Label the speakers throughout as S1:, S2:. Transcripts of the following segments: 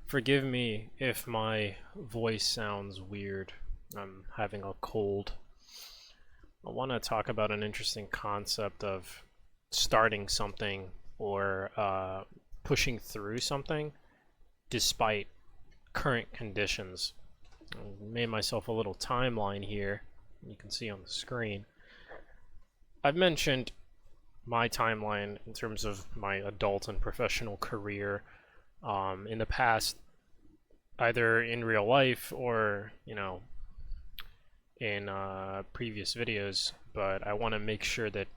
S1: Forgive me if my voice sounds weird. I'm having a cold. I want to talk about an interesting concept of starting something or pushing through something despite current conditions. I made myself a little timeline here. You can see on the screen. I've mentioned my timeline in terms of my adult and professional career in the past, either in real life or in previous videos, but I want to make sure that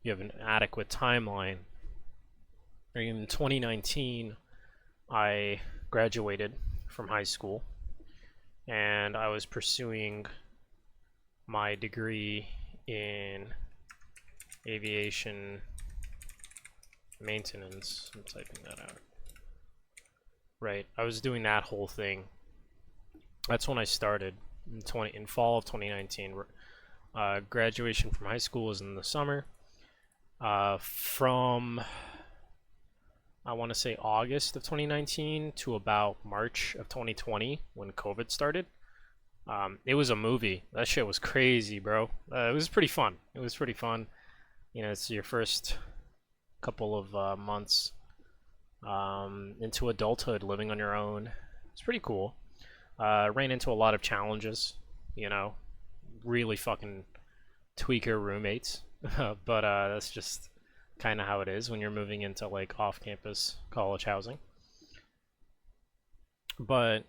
S1: you have an adequate timeline. In 2019, I graduated from high school and I was pursuing my degree in aviation maintenance. I'm typing that out. Right, I was doing that whole thing. That's when I started in fall of 2019. Graduation from high school was in the summer. From I want to say August of 2019 to about March of 2020 when COVID started. It was a movie. That shit was crazy, bro. It was pretty fun. It was pretty fun. It's your first couple of months into adulthood, living on your own. It's pretty cool. Ran into a lot of challenges, really fucking tweaker roommates. But that's just kind of how it is when you're moving into like off-campus college housing. But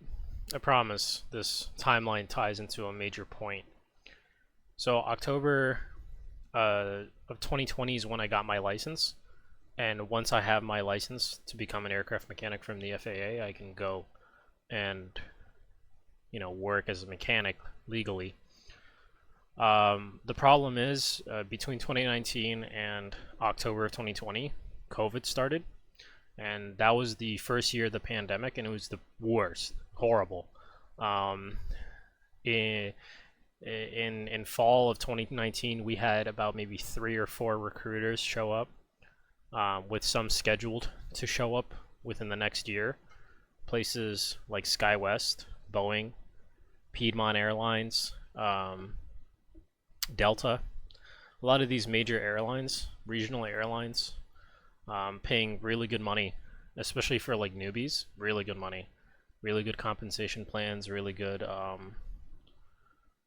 S1: I promise this timeline ties into a major point. So October of 2020 is when I got my license. And once I have my license to become an aircraft mechanic from the FAA, I can go and, work as a mechanic legally. The problem is, between 2019 and October of 2020, COVID started. And that was the first year of the pandemic, and it was the worst. Horrible. In fall of 2019, we had about maybe 3 or 4 recruiters show up, with some scheduled to show up within the next year. Places like SkyWest, Boeing, Piedmont Airlines, Delta. A lot of these major airlines, regional airlines, paying really good money, especially for like newbies. Really good money, really good compensation plans, really good,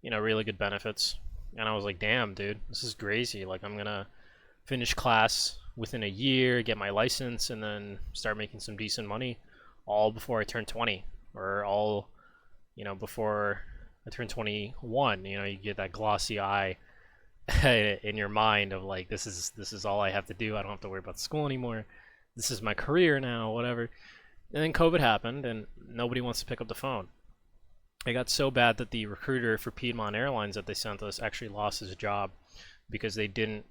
S1: really good benefits. And I was like, damn, dude, this is crazy. Like, I'm gonna finish class within a year, get my license, and then start making some decent money, all before I turn 20, or all, before I turn 21. You get that glossy eye in your mind of like, this is all I have to do. I don't have to worry about school anymore. This is my career now, whatever. And then COVID happened, and nobody wants to pick up the phone. It got so bad that the recruiter for Piedmont Airlines that they sent us actually lost his job because they didn't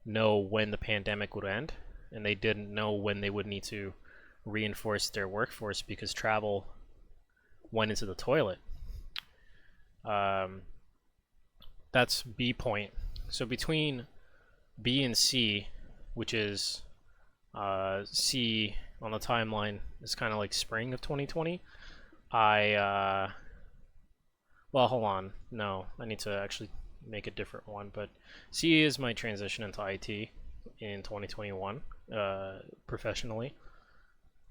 S1: know when the pandemic would end, and they didn't know when they would need to reinforce their workforce because travel went into the toilet. That's B point. So between B and C, which is C on the timeline, is kind of like spring of 2020. Well, hold on. No, I need to actually make a different one. But C is my transition into IT in 2021, professionally.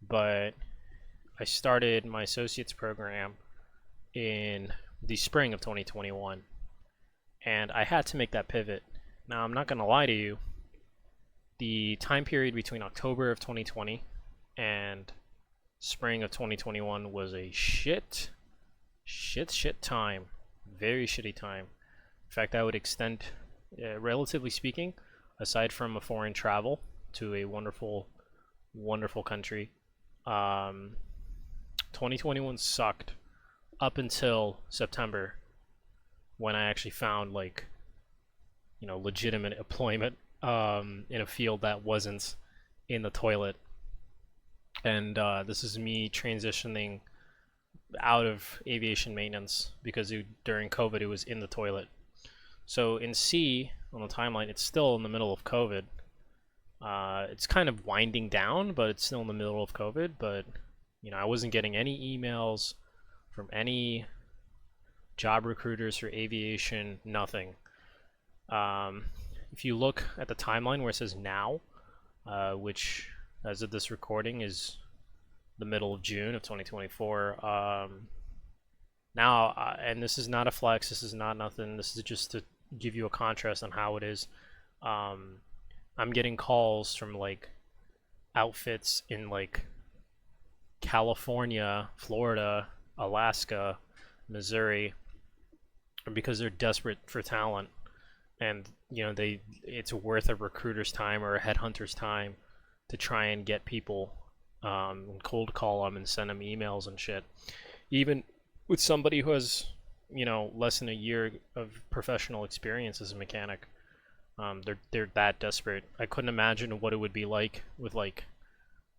S1: But I started my associate's program in the spring of 2021, and I had to make that pivot. Now, I'm not going to lie to you. The time period between October of 2020 and spring of 2021 was a shit time. Very shitty time. In fact, I would extend, relatively speaking, aside from a foreign travel to a wonderful, wonderful country, 2021 sucked up until September, when I actually found legitimate employment in a field that wasn't in the toilet. And this is me transitioning out of aviation maintenance because during COVID it was in the toilet. So in C on the timeline, it's still in the middle of COVID. It's kind of winding down, but it's still in the middle of COVID. But You know, I wasn't getting any emails from any job recruiters for aviation, nothing. If you look at the timeline where it says now, which as of this recording is the middle of June of 2024, now, and this is not a flex, this is not nothing, this is just to give you a contrast on how it is. I'm getting calls from like outfits in like California, Florida, Alaska, Missouri, because they're desperate for talent, and you know it's worth a recruiter's time or a headhunter's time to try and get people, and cold call them and send them emails and shit. Even with somebody who has, you know, less than a year of professional experience as a mechanic, they're that desperate. I couldn't imagine what it would be like with like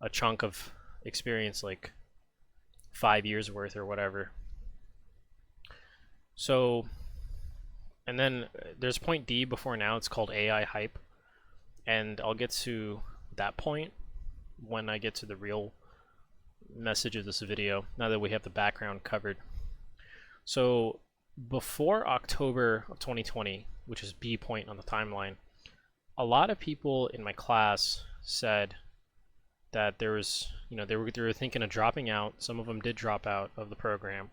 S1: a chunk of experience, like 5 years worth or whatever. So, and then there's point D before now. It's called AI hype, and I'll get to that point when I get to the real message of this video, now that we have the background covered. So before October of 2020, which is B point on the timeline, a lot of people in my class said that there was, you know, they were thinking of dropping out. Some of them did drop out of the program,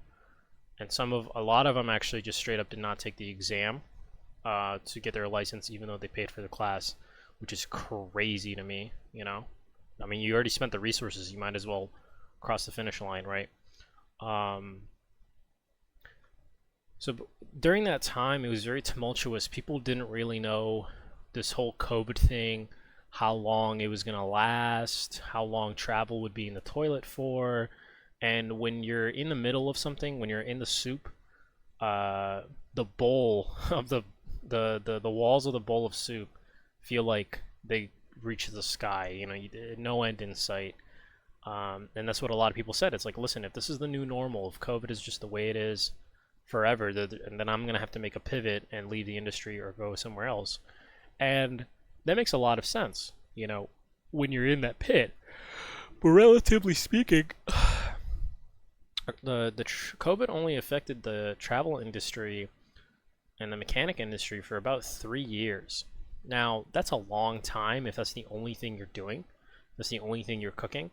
S1: and a lot of them actually just straight up did not take the exam to get their license, even though they paid for the class, which is crazy to me. You know, I mean, you already spent the resources, you might as well cross the finish line, right? So during that time, it was very tumultuous. People didn't really know this whole COVID thing, how long it was going to last, how long travel would be in the toilet for. And when you're in the middle of something, when you're in the soup, the bowl of the walls of the bowl of soup feel like they reach the sky. You know, no end in sight. And that's what a lot of people said. It's like, listen, if this is the new normal, if COVID is just the way it is forever, and then I'm going to have to make a pivot and leave the industry or go somewhere else. And that makes a lot of sense, you know, when you're in that pit. But relatively speaking, the COVID only affected the travel industry and the mechanic industry for about 3 years. Now, that's a long time if that's the only thing you're doing. That's the only thing you're cooking.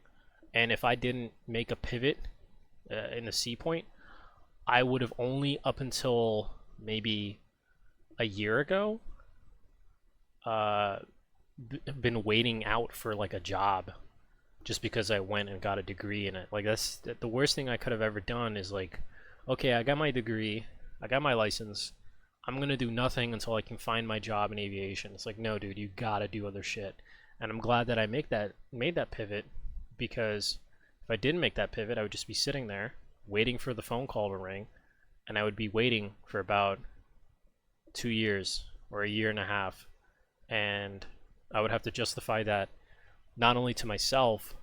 S1: And if I didn't make a pivot in the C point, I would have only up until maybe a year ago been waiting out for like a job just because I went and got a degree in it. Like, that's the worst thing I could have ever done is like, okay, I got my degree, I got my license, I'm gonna do nothing until I can find my job in aviation. It's like, no, dude, you gotta do other shit. And I'm glad that I made that pivot, because if I didn't make that pivot, I would just be sitting there waiting for the phone call to ring, and I would be waiting for about 2 years or a year and a half, and I would have to justify that not only to myself,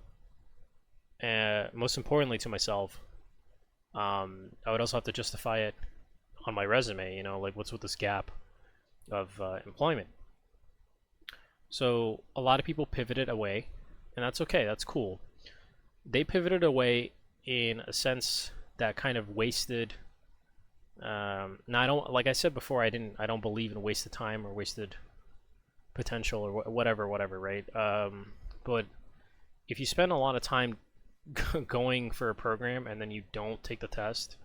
S1: most importantly to myself, I would also have to justify it on my resume, you know, like, what's with this gap of employment. So a lot of people pivoted away, and that's okay, that's cool. They pivoted away in a sense that kind of wasted. Now, I don't, like I said before, I don't believe in wasted time or wasted potential or whatever, right? But if you spend a lot of time going for a program and then you don't take the test,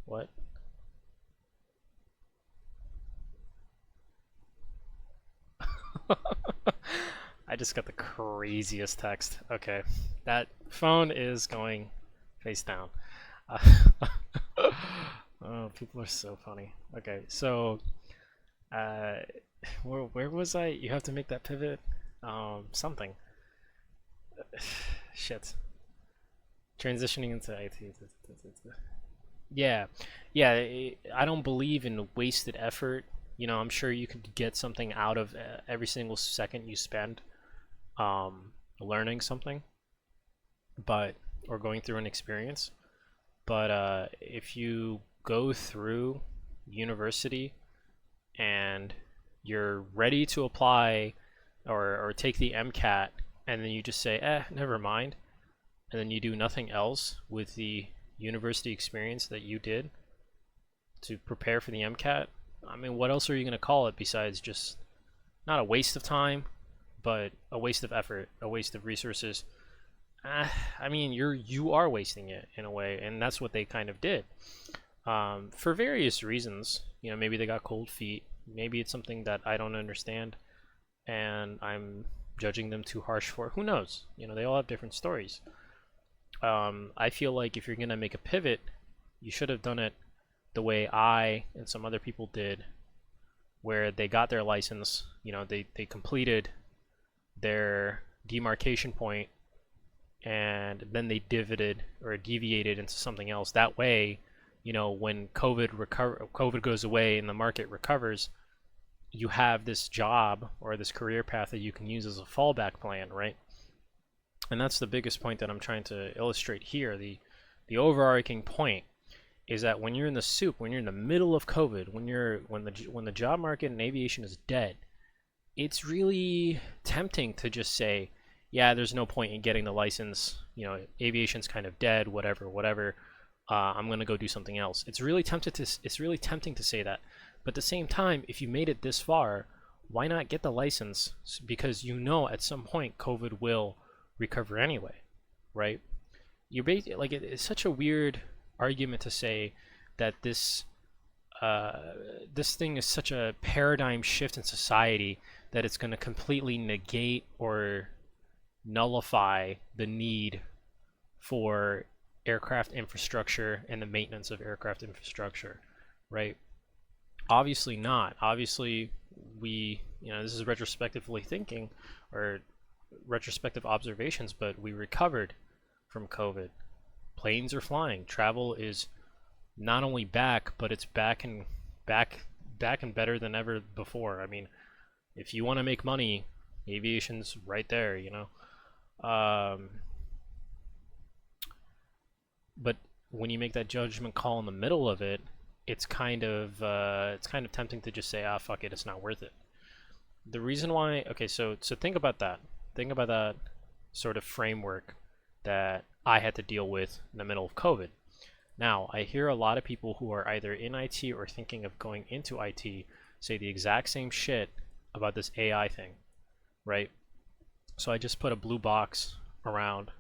S1: what? I just got the craziest text. Okay, that phone is going face down. Oh, people are so funny. Okay, so where was I? You have to make that pivot. Something. Shit. Transitioning into IT. Yeah, yeah. I don't believe in wasted effort. You know, I'm sure you could get something out of every single second you spend learning something, or going through an experience. But if you go through university and you're ready to apply or take the MCAT and then you just say, never mind, and then you do nothing else with the university experience that you did to prepare for the MCAT, I mean, what else are you going to call it besides just not a waste of time, but a waste of effort, a waste of resources? I mean, you are wasting it in a way, and that's what they kind of did. For various reasons, you know, maybe they got cold feet, maybe it's something that I don't understand, and I'm judging them too harsh for. Who knows? You know, they all have different stories. I feel like if you're gonna make a pivot, you should have done it the way I and some other people did, where they got their license, you know, they completed their demarcation point and then they deviated into something else. That way, you know, when COVID goes away and the market recovers, you have this job or this career path that you can use as a fallback plan, right? And that's the biggest point that I'm trying to illustrate here. The overarching point is that when you're in the soup, when you're in the middle of COVID, when the job market in aviation is dead, it's really tempting to just say, yeah, there's no point in getting the license. You know, aviation's kind of dead. Whatever. I'm gonna go do something else. It's really tempting to say that. But at the same time, if you made it this far, why not get the license? Because you know at some point COVID will recover anyway, right? You're basically like, it's such a weird argument to say that this thing is such a paradigm shift in society that it's going to completely negate or nullify the need for aircraft infrastructure and the maintenance of aircraft infrastructure, right? Obviously not. Obviously, this is retrospectively thinking or retrospective observations, but we recovered from COVID. Planes are flying. Travel is not only back, but it's back and better than ever before. I mean, if you want to make money, aviation's right there, you know. But when you make that judgment call in the middle of it, it's kind of tempting to just say, fuck it, it's not worth it. The reason why, okay, so think about that. Think about that sort of framework that I had to deal with in the middle of COVID. Now, I hear a lot of people who are either in IT or thinking of going into IT say the exact same shit about this AI thing, right? So I just put a blue box around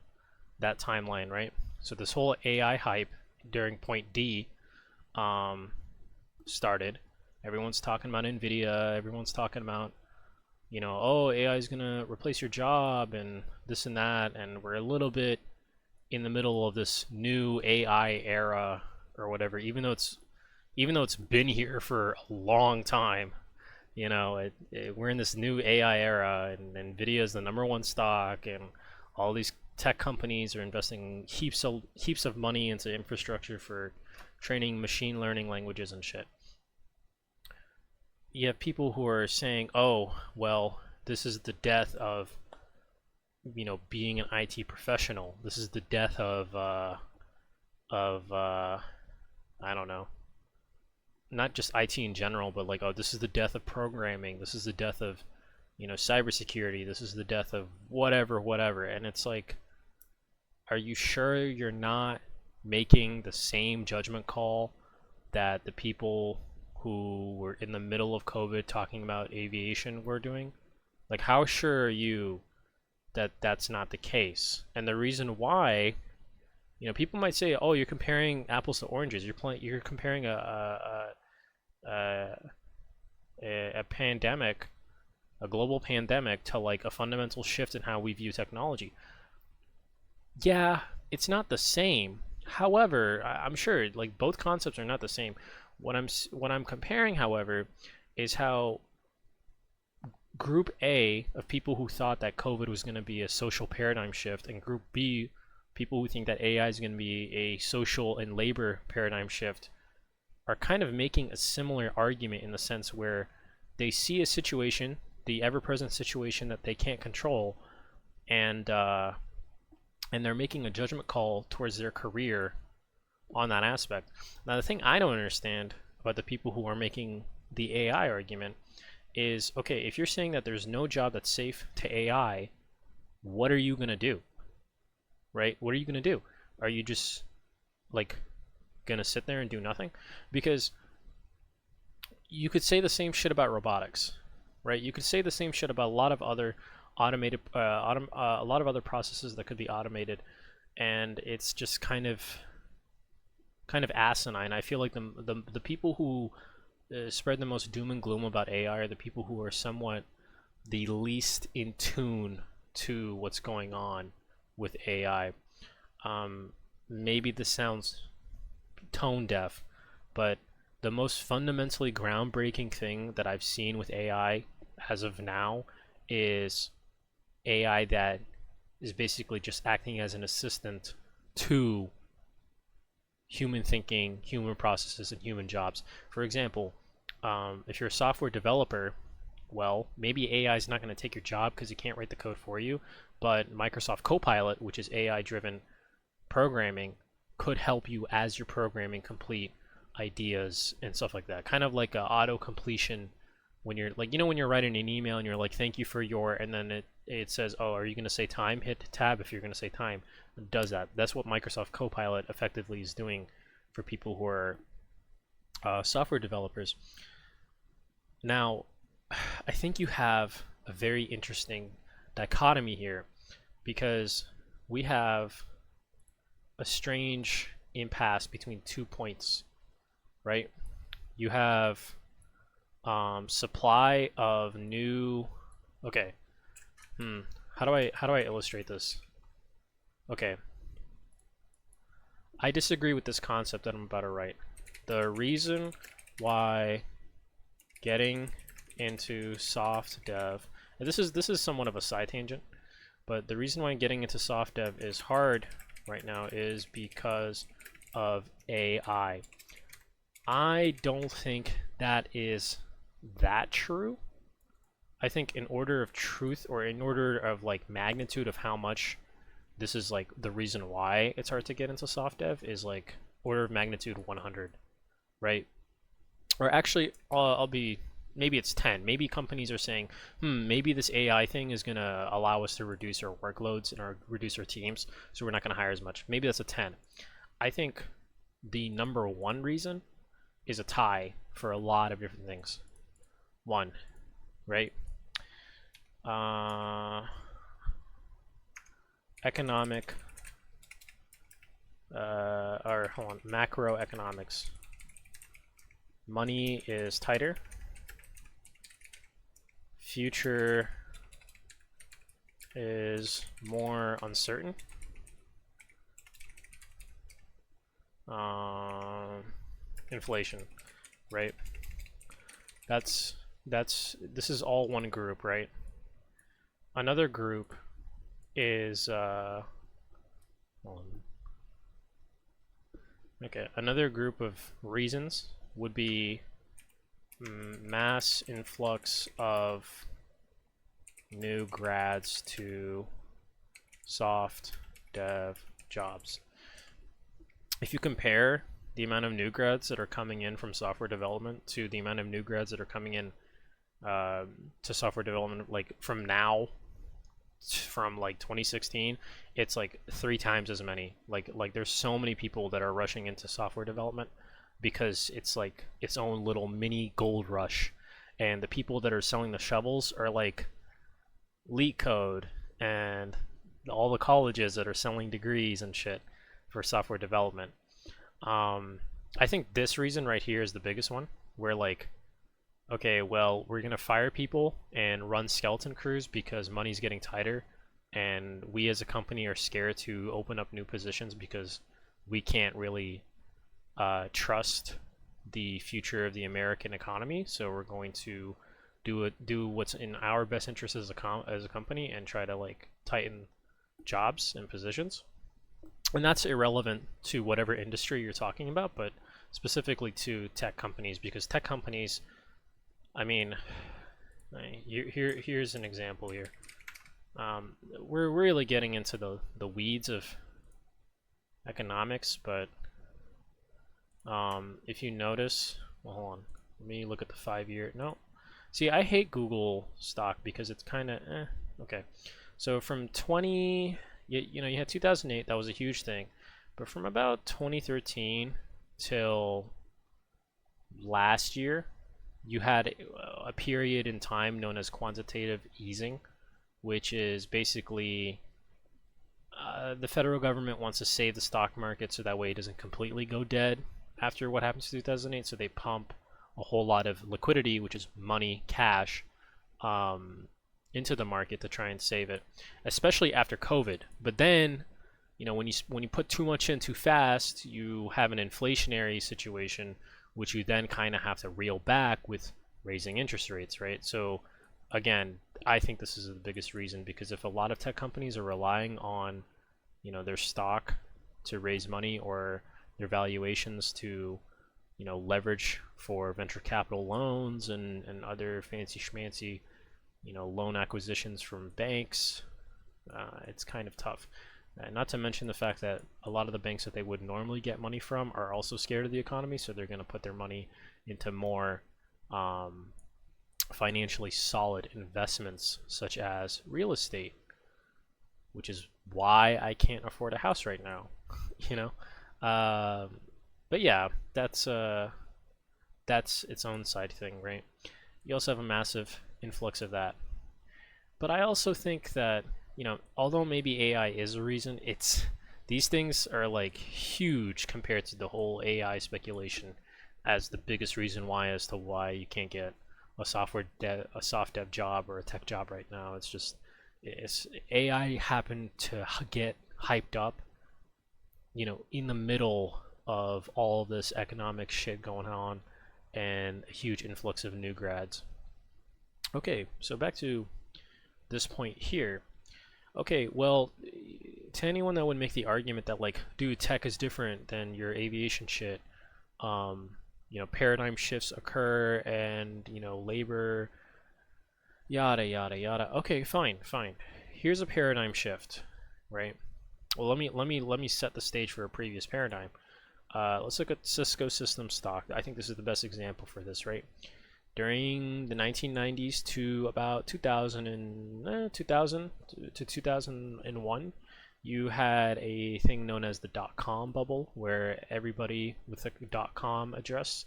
S1: that timeline, right? So this whole AI hype during point D started. Everyone's talking about NVIDIA, everyone's talking about, you know, oh, AI is gonna replace your job and this and that, and we're a little bit in the middle of this new AI era or whatever, even though it's been here for a long time. You know, we're in this new AI era, and NVIDIA is the #1 stock, and all these tech companies are investing heaps of money into infrastructure for training machine learning languages and shit. You have people who are saying, oh, well, this is the death of, you know, being an IT professional. This is the death of I don't know, not just IT in general, but like, oh, this is the death of programming. This is the death of, you know, cybersecurity. This is the death of whatever. And it's like, are you sure you're not making the same judgment call that the people who were in the middle of COVID talking about aviation were doing? Like, how sure are you that that's not the case? And the reason why, you know, people might say, oh, you're comparing apples to oranges. You're comparing a pandemic, a global pandemic, to like a fundamental shift in how we view technology. Yeah, it's not the same. However, I'm sure like both concepts are not the same. What I'm comparing, however, is how Group A of people who thought that COVID was going to be a social paradigm shift, and Group B, people who think that AI is going to be a social and labor paradigm shift, are kind of making a similar argument in the sense where they see a situation, the ever-present situation that they can't control, and they're making a judgment call towards their career on that aspect. Now, the thing I don't understand about the people who are making the AI argument is, okay, if you're saying that there's no job that's safe to AI, what are you going to do? Right? What are you going to do? Are you just like going to sit there and do nothing? Because you could say the same shit about robotics, right? You could say the same shit about a lot of other automated, a lot of other processes that could be automated, and it's just kind of asinine. I feel like the people who spread the most doom and gloom about AI are the people who are somewhat the least in tune to what's going on with AI. Maybe this sounds tone deaf, but the most fundamentally groundbreaking thing that I've seen with AI as of now is AI that is basically just acting as an assistant to human thinking, human processes, and human jobs. For example, if you're a software developer, well, maybe AI is not going to take your job because you can't write the code for you, but Microsoft Copilot, which is AI-driven programming, could help you as you're programming complete ideas and stuff like that. Kind of like a auto completion when you're like, when you're writing an email and you're like, thank you for your, and then it says, oh, are you going to say time? Hit tab if you're going to say time. It does that. That's what Microsoft Copilot effectively is doing for people who are software developers. Now, I think you have a very interesting dichotomy here, because we have a strange impasse between 2 points, right? You have supply of new. Okay. How do I illustrate this? Okay. I disagree with this concept that I'm about to write. The reason why getting into soft dev, and this is somewhat of a side tangent, but the reason why getting into soft dev is hard right now is because of AI. I don't think that is that true. I think in order of truth, or in order of like magnitude of how much this is like the reason why it's hard to get into soft dev, is like order of magnitude 100, right? Or actually, maybe it's 10. Maybe companies are saying, maybe this AI thing is gonna allow us to reduce our workloads and reduce our teams, so we're not gonna hire as much. Maybe that's a 10. I think the number one reason is a tie for a lot of different things. One, right? Economic, or hold on, macroeconomics. Money is tighter. Future is more uncertain. Inflation, right? This is all one group, right? Another group is okay. Another group of reasons would be mass influx of new grads to soft dev jobs. If you compare the amount of new grads that are coming in from software development to the amount of new grads that are coming in to software development, like from now, from like 2016, it's like 3 times as many. Like there's so many people that are rushing into software development because it's like its own little mini gold rush, and the people that are selling the shovels are like LeetCode and all the colleges that are selling degrees and shit for software development. I think this reason right here is the biggest one, where like, okay, well, we're gonna fire people and run skeleton crews because money's getting tighter, and we as a company are scared to open up new positions because we can't really trust the future of the American economy. So we're going to do what's in our best interest as a company and try to like tighten jobs and positions. And that's irrelevant to whatever industry you're talking about, but specifically to tech companies, because tech companies, I mean, here's an example here. We're really getting into the weeds of economics, but if you notice, well, hold on, let me look at the 5-year. No, See, I hate Google stock because it's kind of okay. So from 20, you had 2008, that was a huge thing, but from about 2013 till last year, you had a period in time known as quantitative easing, which is basically the federal government wants to save the stock market so that way it doesn't completely go dead after what happened to 2008. So they pump a whole lot of liquidity, which is money, cash, into the market to try and save it, especially after COVID. But then, when you put too much in too fast, you have an inflationary situation, which you then kind of have to reel back with raising interest rates, right? So again, I think this is the biggest reason, because if a lot of tech companies are relying on, their stock to raise money, or their valuations to, leverage for venture capital loans and other fancy schmancy, loan acquisitions from banks, it's kind of tough. Not to mention the fact that a lot of the banks that they would normally get money from are also scared of the economy, so they're going to put their money into more financially solid investments, such as real estate, which is why I can't afford a house right now. you know. But yeah, that's its own side thing, right? You also have a massive influx of that. But I also think that, although maybe AI is a reason, these things are like huge compared to the whole AI speculation as the biggest reason why, as to why you can't get a soft dev job or a tech job right now. It's AI happened to get hyped up, in the middle of all this economic shit going on and a huge influx of new grads. Okay, so back to this point here. Okay, well, to anyone that would make the argument that, like, dude, tech is different than your aviation shit, paradigm shifts occur, and labor, yada yada yada. Okay, fine. Here's a paradigm shift, right? Well, let me set the stage for a previous paradigm. Let's look at Cisco Systems stock. I think this is the best example for this, right? During the 1990s to about 2000 to 2001, you had a thing known as the dot-com bubble, where everybody with a dot-com address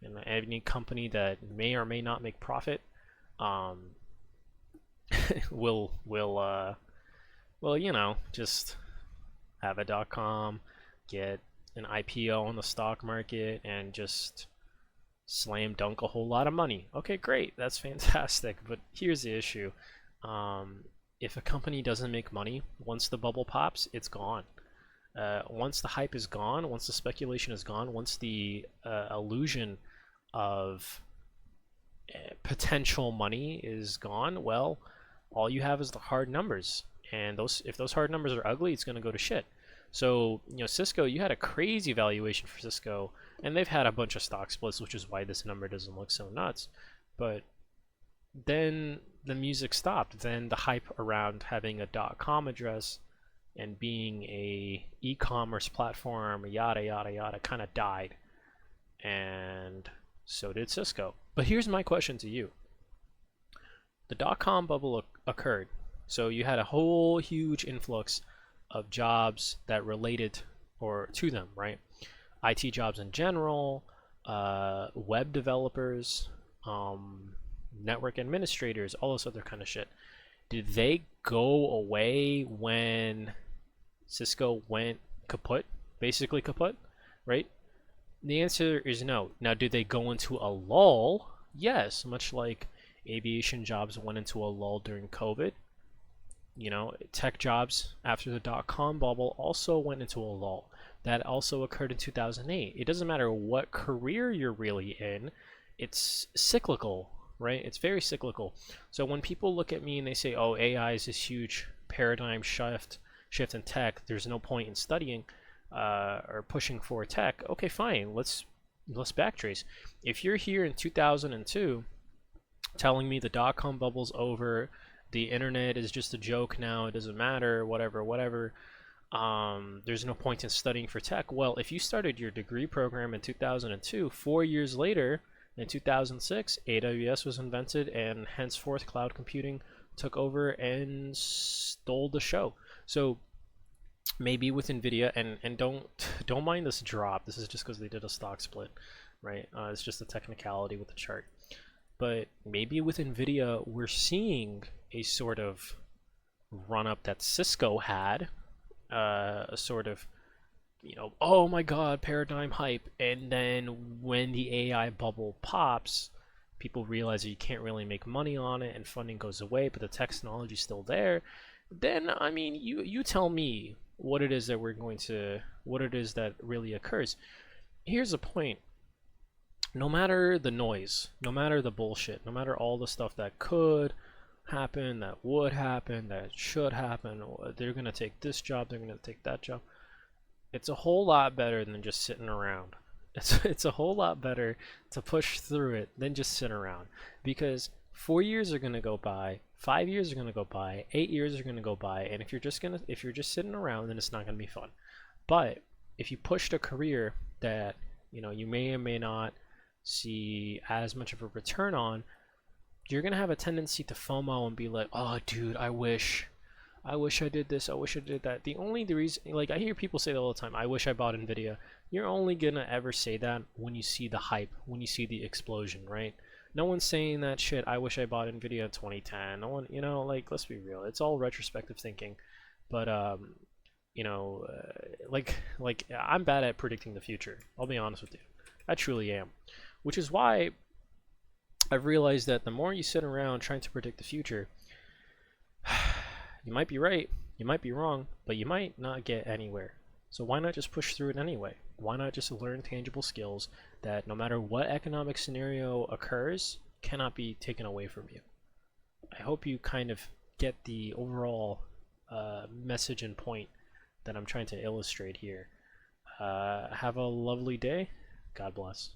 S1: and any company that may or may not make profit will just have a dot-com, get an IPO on the stock market, and just slam dunk a whole lot of money. Okay, great, that's fantastic. But here's the issue. If a company doesn't make money, once the bubble pops, it's gone. Once the hype is gone, once the speculation is gone, once the illusion of potential money is gone, well, all you have is the hard numbers. And if those hard numbers are ugly, it's going to go to shit. So, Cisco, you had a crazy valuation for Cisco, and they've had a bunch of stock splits, which is why this number doesn't look so nuts. But then the music stopped. Then the hype around having a .com address and being a e-commerce platform, yada yada yada, kind of died. And so did Cisco. But here's my question to you. The .com bubble occurred. So you had a whole huge influx of jobs that related or to them, right? IT jobs in general, web developers, network administrators, all this other kind of shit. Did they go away when Cisco went kaput, basically kaput, right? The answer is no. Now, did they go into a lull? Yes, much like aviation jobs went into a lull during COVID. Tech jobs after the dot-com bubble also went into a lull. That also occurred in 2008. It doesn't matter what career you're really in, it's cyclical, right? It's very cyclical. So when people look at me and they say, oh, AI is this huge paradigm shift in tech, there's no point in studying or pushing for tech. Okay, fine, let's backtrace. If you're here in 2002 telling me the dot-com bubble's over, the internet is just a joke now, it doesn't matter, whatever, there's no point in studying for tech. Well, if you started your degree program in 2002, 4 years later, In 2006, AWS was invented, and henceforth cloud computing took over and stole the show. So maybe with Nvidia, and don't mind this drop. This is just because they did a stock split, right? It's just a technicality with the chart. But maybe with Nvidia, we're seeing a sort of run up that Cisco had, a sort of, oh my god, paradigm hype, and then when the AI bubble pops, people realize that you can't really make money on it and funding goes away, but the technology's still there. Then, I mean, you tell me what it is that what it is that really occurs. Here's the point. No matter the noise, no matter the bullshit, no matter all the stuff that could happen, that would happen, that should happen, they're going to take this job, they're going to take that job, it's a whole lot better than just sitting around. It's a whole lot better to push through it than just sit around, because 4 years are going to go by, 5 years are going to go by, 8 years are going to go by, and if you're just sitting around, then it's not going to be fun. But if you pushed a career that you may or may not see as much of a return on, you're gonna have a tendency to FOMO and be like, oh dude, I wish I did this, I wish I did that. The reason, like, I hear people say that all the time, I wish I bought Nvidia. You're only gonna ever say that when you see the hype, when you see the explosion, right? No one's saying that shit, I wish I bought Nvidia in 2010. No one, like, let's be real, it's all retrospective thinking. But like I'm bad at predicting the future, I'll be honest with you. I truly am. Which is why I've realized that the more you sit around trying to predict the future, you might be right, you might be wrong, but you might not get anywhere. So why not just push through it anyway? Why not just learn tangible skills that no matter what economic scenario occurs, cannot be taken away from you? I hope you kind of get the overall message and point that I'm trying to illustrate here. Have a lovely day. God bless.